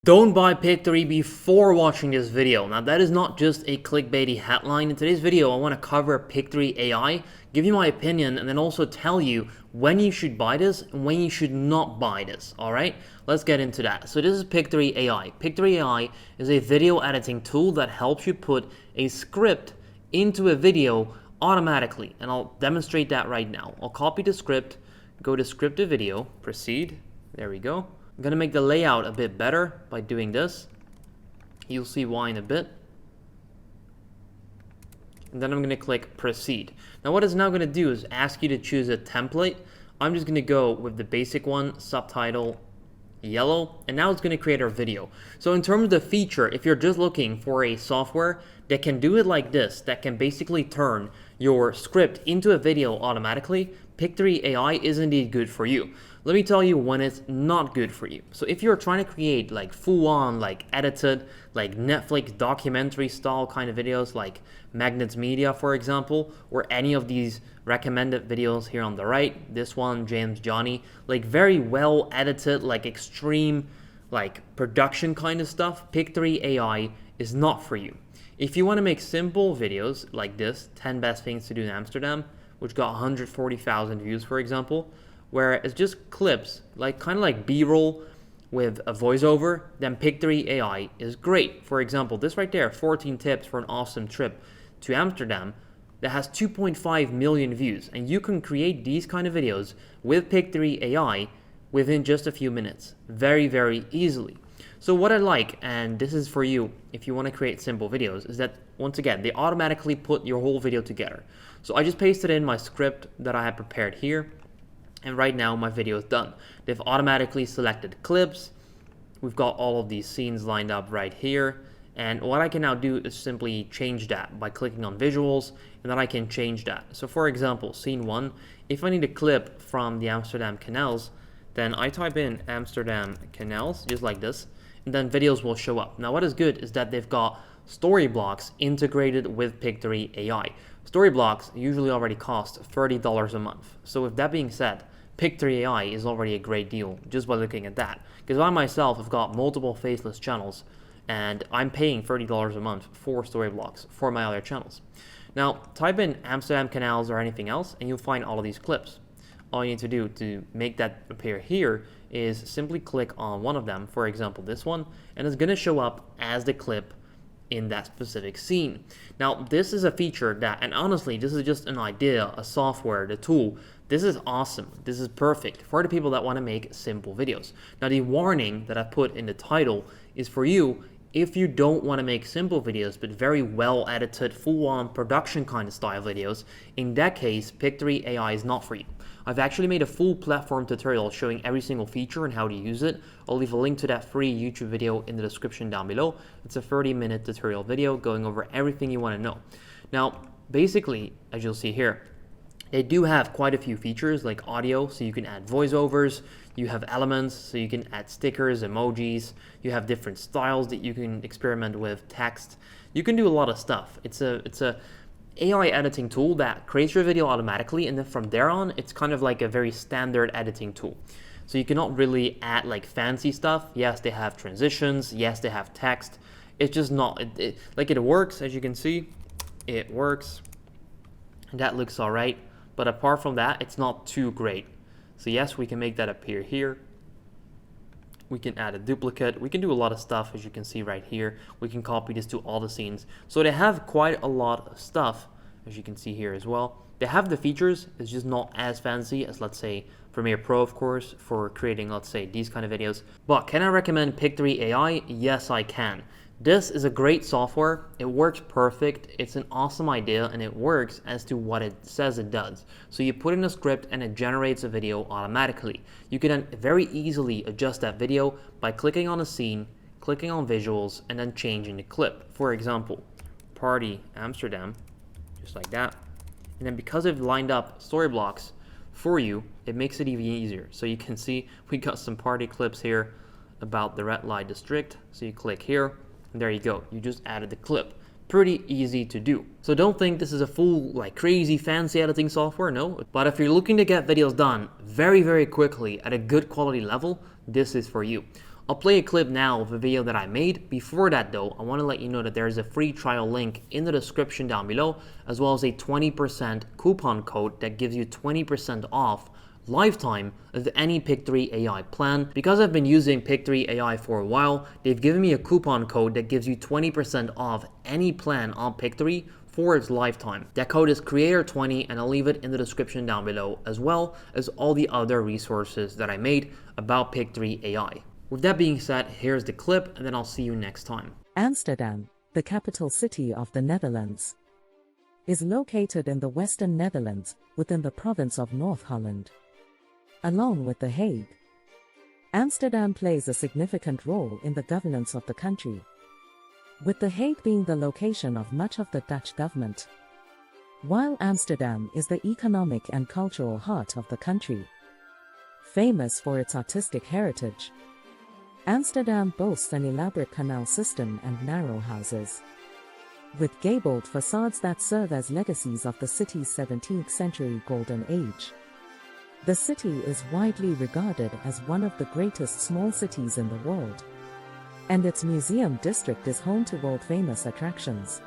Don't buy Pictory before watching this video. Now that is not just a clickbaity headline. In today's video, I want to cover Pictory AI, give you my opinion, and then also tell you when you should buy this and when you should not buy this. Alright, let's get into that. So this is Pictory AI. Pictory AI is a video editing tool that helps you put a script into a video automatically. And I'll demonstrate that right now. I'll copy the script, go to script to video, proceed. There we go. I'm going to make the layout a bit better by doing this. You'll see why in a bit. And then I'm going to click proceed. Now what it's now going to do is ask you to choose a template. I'm just going to go with the basic one, subtitle, yellow, and now it's going to create our video. So in terms of the feature, if you're just looking for a software that can do it like this, that can basically turn your script into a video automatically, Pictory AI is indeed good for you. Let me tell you when it's not good for you. So if you're trying to create like full-on, like edited, like Netflix documentary style kind of videos like Magnets Media, for example, or any of these recommended videos here on the right, this one, James Johnny, like very well edited, like extreme, like production kind of stuff, Pictory AI is not for you. If you want to make simple videos like this, 10 best things to do in Amsterdam, which got 140,000 views, for example, where it's just clips, like kind of like B-roll with a voiceover, then Pictory AI is great. For example, this right there, 14 tips for an awesome trip to Amsterdam, that has 2.5 million views. And you can create these kind of videos with Pictory AI within just a few minutes, very, very easily. So what I like, and this is for you if you want to create simple videos, is that once again, they automatically put your whole video together. So I just pasted in my script that I had prepared here. And right now my video is done. They've automatically selected clips. We've got all of these scenes lined up right here. And what I can now do is simply change that by clicking on visuals, and then I can change that. So for example, scene 1, if I need a clip from the Amsterdam canals, then I type in Amsterdam canals, just like this, and then videos will show up. Now what is good is that they've got story blocks integrated with Pictory AI. Story blocks usually already cost $30 a month. So with that being said, Pictory AI is already a great deal just by looking at that. Because I myself have got multiple faceless channels and I'm paying $30 a month for story blocks for my other channels. Now type in Amsterdam canals or anything else and you'll find all of these clips. All you need to do to make that appear here is simply click on one of them, for example this one, and it's going to show up as the clip in that specific scene. Now this is a feature that, and honestly this is just an idea, a software, the tool, this is awesome, this is perfect for the people that want to make simple videos. Now the warning that I put in the title is for you if you don't want to make simple videos but very well edited, full-on production kind of style videos. In that case, Pictory AI is not for you. I've actually made a full platform tutorial showing every single feature and how to use it. I'll leave a link to that free YouTube video in the description down below. It's a 30-minute tutorial video going over everything you want to know. Now, basically, as you'll see here, they do have quite a few features like audio, so you can add voiceovers, you have elements, so you can add stickers, emojis, you have different styles that you can experiment with, text. You can do a lot of stuff. It's a AI editing tool that creates your video automatically, and then from there on, it's kind of like a very standard editing tool. So you cannot really add like fancy stuff. Yes, they have transitions. Yes, they have text. It's just not, like it works, as you can see, it works. That looks all right. But apart from that, it's not too great. So yes, we can make that appear here. We can add a duplicate. We can do a lot of stuff, as you can see right here. We can copy this to all the scenes. So they have quite a lot of stuff, as you can see here as well. They have the features, it's just not as fancy as, let's say, Premiere Pro, of course, for creating, let's say, these kind of videos. But can I recommend Pictory AI? Yes, I can. This is a great software. It works perfect. It's an awesome idea and it works as to what it says it does. So you put in a script and it generates a video automatically. You can then very easily adjust that video by clicking on a scene, clicking on visuals, and then changing the clip. For example, Party Amsterdam, just like that. And then because I've lined up story blocks for you, it makes it even easier. So you can see we got some party clips here about the red light district. So you click here. And there you go, you just added the clip. Pretty easy to do. So don't think this is a full, like crazy fancy editing software, no. But if you're looking to get videos done very, very quickly at a good quality level, this is for you. I'll play a clip now of a video that I made. Before that though, I want to let you know that there is a free trial link in the description down below, as well as a 20% coupon code that gives you 20% off lifetime of any Pictory AI plan. Because I've been using Pictory AI for a while, they've given me a coupon code that gives you 20% off any plan on Pictory for its lifetime. That code is creator20, and I'll leave it in the description down below, as well as all the other resources that I made about Pictory AI. With that being said, here's the clip, and then I'll see you next time. Amsterdam, the capital city of the Netherlands, is located in the western Netherlands within the province of North Holland. Along with The Hague, Amsterdam plays a significant role in the governance of the country, with The Hague being the location of much of the Dutch government. While Amsterdam is the economic and cultural heart of the country, famous for its artistic heritage, Amsterdam boasts an elaborate canal system and narrow houses, with gabled facades that serve as legacies of the city's 17th century golden age. The city is widely regarded as one of the greatest small cities in the world, and its museum district is home to world-famous attractions,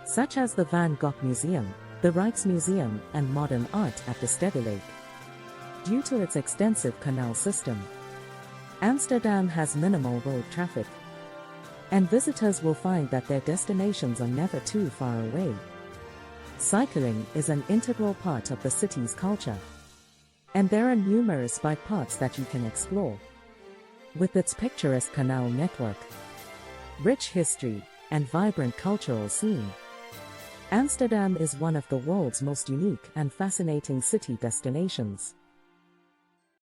such as the Van Gogh Museum, the Rijksmuseum, and modern art at the Stedelijk. Due to its extensive canal system, Amsterdam has minimal road traffic, and visitors will find that their destinations are never too far away. Cycling is an integral part of the city's culture, and there are numerous bike paths that you can explore. With its picturesque canal network, rich history, and vibrant cultural scene, Amsterdam is one of the world's most unique and fascinating city destinations.